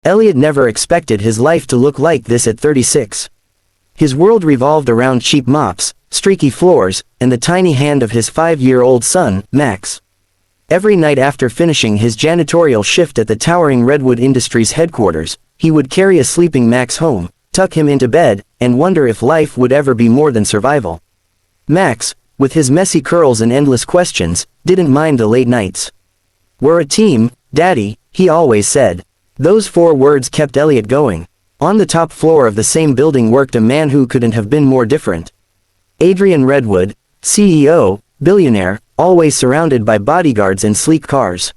Elliot never expected his life to look like this at 36. His world revolved around cheap mops, streaky floors, and the tiny hand of his 5-year-old son, Max. Every night after finishing his janitorial shift at the towering Redwood Industries headquarters, he would carry a sleeping Max home, tuck him into bed, and wonder if life would ever be more than survival. Max, with his messy curls and endless questions, didn't mind the late nights. "We're a team, Daddy," he always said. Those 4 words kept Elliot going. On the top floor of the same building worked a man who couldn't have been more different. Adrian Redwood, CEO, Billionaire, always surrounded by bodyguards and sleek cars.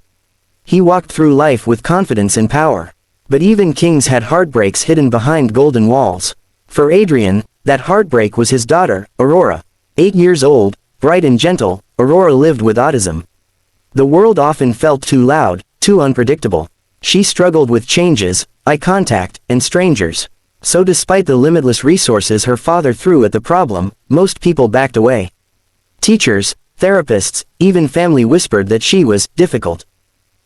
He walked through life with confidence and power. But even kings had heartbreaks hidden behind golden walls. For Adrian, that heartbreak was his daughter, Aurora. 8 years old, bright and gentle, Aurora lived with autism. The world often felt too loud, too unpredictable. She struggled with changes, eye contact, and strangers. So despite the limitless resources her father threw at the problem, most people backed away. Teachers, therapists, even family whispered that she was difficult.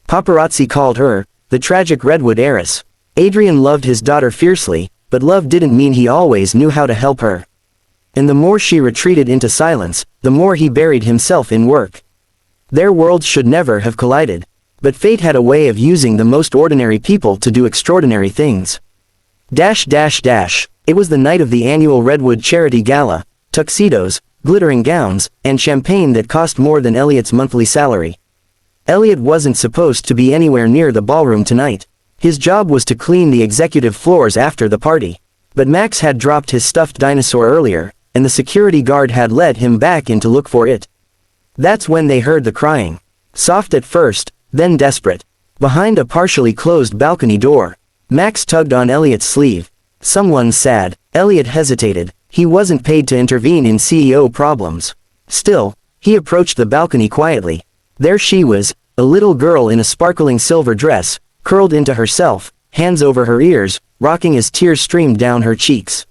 Paparazzi called her the tragic Redwood heiress. Adrian loved his daughter fiercely, but love didn't mean he always knew how to help her. And the more she retreated into silence, the more he buried himself in work. Their worlds should never have collided. But fate had a way of using the most ordinary people to do extraordinary things. It was the night of the annual Redwood Charity Gala, tuxedos, glittering gowns, and champagne that cost more than Elliot's monthly salary. Elliot wasn't supposed to be anywhere near the ballroom tonight. His job was to clean the executive floors after the party. But Max had dropped his stuffed dinosaur earlier, and the security guard had led him back in to look for it. That's when they heard the crying. Soft at first, then desperate. Behind a partially closed balcony door, Max tugged on Elliot's sleeve. "Someone's sad." Elliot hesitated. He wasn't paid to intervene in CEO problems. Still, he approached the balcony quietly. There she was, a little girl in a sparkling silver dress, curled into herself, hands over her ears, rocking as tears streamed down her cheeks.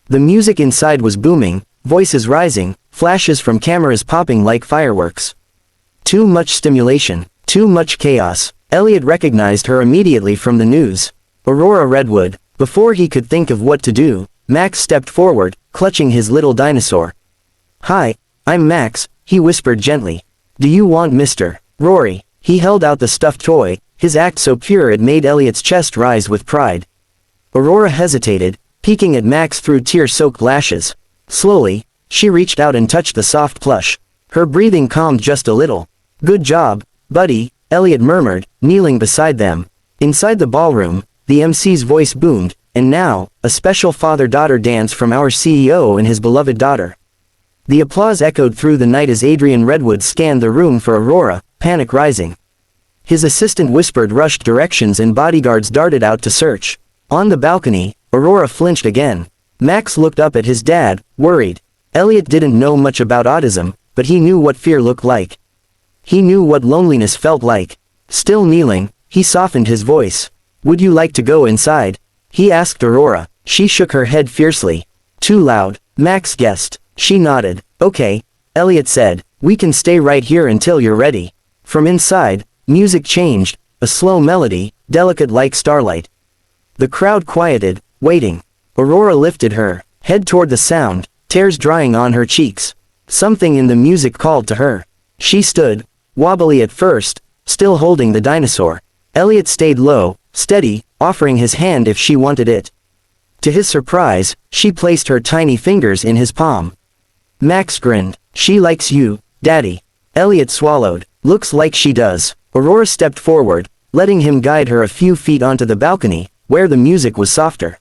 The music inside was booming, voices rising, flashes from cameras popping like fireworks. Too much stimulation, too much chaos. Elliot recognized her immediately from the news. Aurora Redwood. Before he could think of what to do, Max stepped forward, clutching his little dinosaur. "Hi, I'm Max," he whispered gently. "Do you want Mr. Rory?" He held out the stuffed toy, his act so pure it made Elliot's chest rise with pride. Aurora hesitated, peeking at Max through tear-soaked lashes. Slowly, she reached out and touched the soft plush. Her breathing calmed just a little. "Good job, buddy," Elliot murmured, kneeling beside them. Inside the ballroom, the MC's voice boomed, "And now, a special father-daughter dance from our CEO and his beloved daughter." The applause echoed through the night as Adrian Redwood scanned the room for Aurora, panic rising. His assistant whispered rushed directions and bodyguards darted out to search. On the balcony, Aurora flinched again. Max looked up at his dad, worried. Elliot didn't know much about autism, but he knew what fear looked like. He knew what loneliness felt like. Still kneeling, he softened his voice. "Would you like to go inside?" he asked Aurora. She shook her head fiercely. "Too loud," Max guessed. She nodded. "Okay," Elliot said, "we can stay right here until you're ready." From inside, music changed, a slow melody, delicate like starlight. The crowd quieted, waiting. Aurora lifted her head toward the sound, tears drying on her cheeks. Something in the music called to her. She stood, wobbly at first, still holding the dinosaur. Elliot stayed low, steady, offering his hand if she wanted it. To his surprise, she placed her tiny fingers in his palm. Max grinned. "She likes you, Daddy." Elliot swallowed. "Looks like she does." Aurora stepped forward, letting him guide her a few feet onto the balcony, where the music was softer.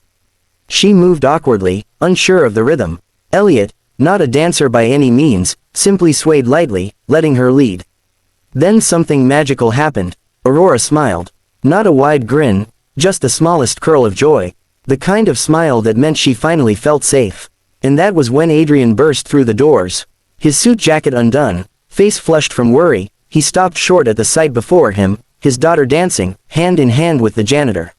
She moved awkwardly, unsure of the rhythm. Elliot, not a dancer by any means, simply swayed lightly, letting her lead. Then something magical happened. Aurora smiled. Not a wide grin, just the smallest curl of joy. The kind of smile that meant she finally felt safe. And that was when Adrian burst through the doors. His suit jacket undone, face flushed from worry, he stopped short at the sight before him, his daughter dancing, hand in hand with the janitor.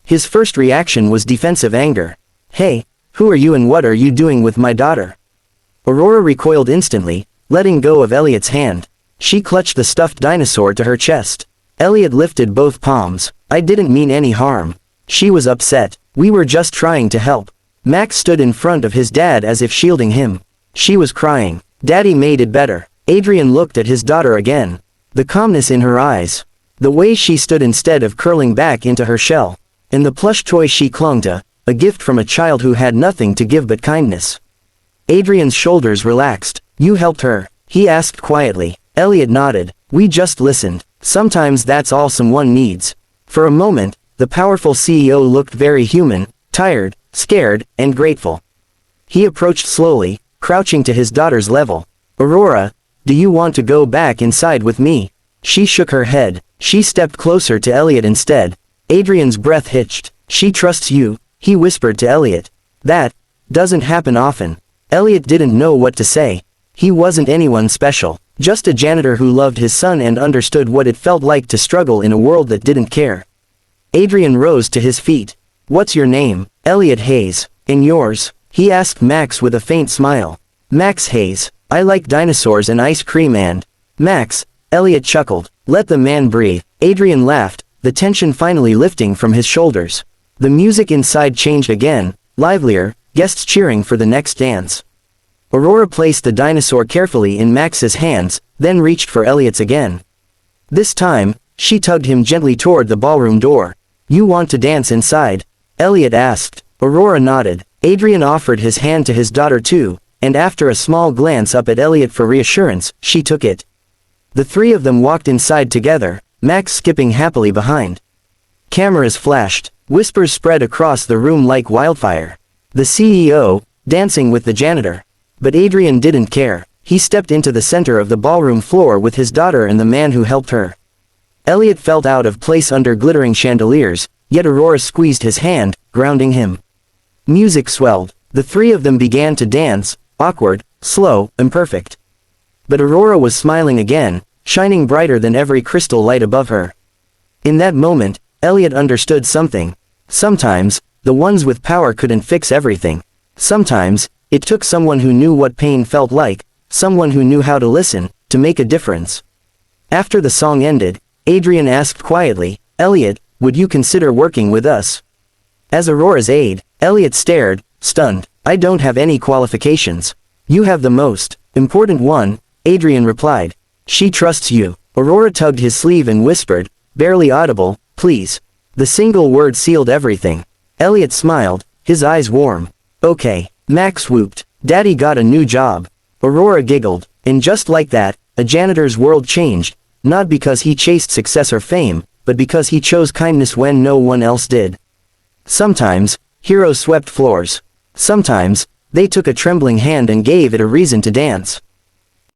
His first reaction was defensive anger. "Hey, who are you and what are you doing with my daughter?" Aurora recoiled instantly, letting go of Elliot's hand. She clutched the stuffed dinosaur to her chest. Elliot lifted both palms. "I didn't mean any harm." She was upset. We were just trying to help. Max stood in front of his dad as if shielding him. She was crying. Daddy made it better. Adrian looked at his daughter again. The calmness in her eyes. The way she stood instead of curling back into her shell. And the plush toy she clung to, a gift from a child who had nothing to give but kindness. Adrian's shoulders relaxed. You helped her? He asked quietly. Elliot nodded. We just listened. Sometimes that's all someone needs. For a moment, the powerful CEO looked very human, tired, scared, and grateful. He approached slowly, crouching to his daughter's level. Aurora, do you want to go back inside with me? She shook her head. She stepped closer to Elliot instead. Adrian's breath hitched. She trusts you, he whispered to Elliot. That doesn't happen often. Elliot didn't know what to say. He wasn't anyone special, just a janitor who loved his son and understood what it felt like to struggle in a world that didn't care. Adrian rose to his feet. What's your name? Elliot Hayes. And yours? He asked Max with a faint smile. Max Hayes. I like dinosaurs and ice cream and... Max, Elliot chuckled. Let the man breathe. Adrian laughed, the tension finally lifting from his shoulders. The music inside changed again, livelier, guests cheering for the next dance. Aurora placed the dinosaur carefully in Max's hands, then reached for Elliot's again. This time, she tugged him gently toward the ballroom door. You want to dance inside? Elliot asked. Aurora nodded. Adrian offered his hand to his daughter too, and after a small glance up at Elliot for reassurance, she took it. The three of them walked inside together, Max skipping happily behind. Cameras flashed. Whispers spread across the room like wildfire. The CEO, dancing with the janitor. But Adrian didn't care. He stepped into the center of the ballroom floor with his daughter and the man who helped her. Elliot felt out of place under glittering chandeliers, yet Aurora squeezed his hand, grounding him. Music swelled. The three of them began to dance, awkward, slow, imperfect. But Aurora was smiling again, shining brighter than every crystal light above her. In that moment, Elliot understood something. Sometimes, the ones with power couldn't fix everything. Sometimes, it took someone who knew what pain felt like, someone who knew how to listen, to make a difference. After the song ended, Adrian asked quietly, Elliot, would you consider working with us? As Aurora's aide, Elliot stared, stunned. I don't have any qualifications. You have the most important one, Adrian replied. She trusts you. Aurora tugged his sleeve and whispered, barely audible, please. The single word sealed everything. Elliot smiled, his eyes warm. Okay. Max whooped. Daddy got a new job. Aurora giggled. And just like that, a janitor's world changed, not because he chased success or fame, but because he chose kindness when no one else did. Sometimes, heroes swept floors. Sometimes, they took a trembling hand and gave it a reason to dance.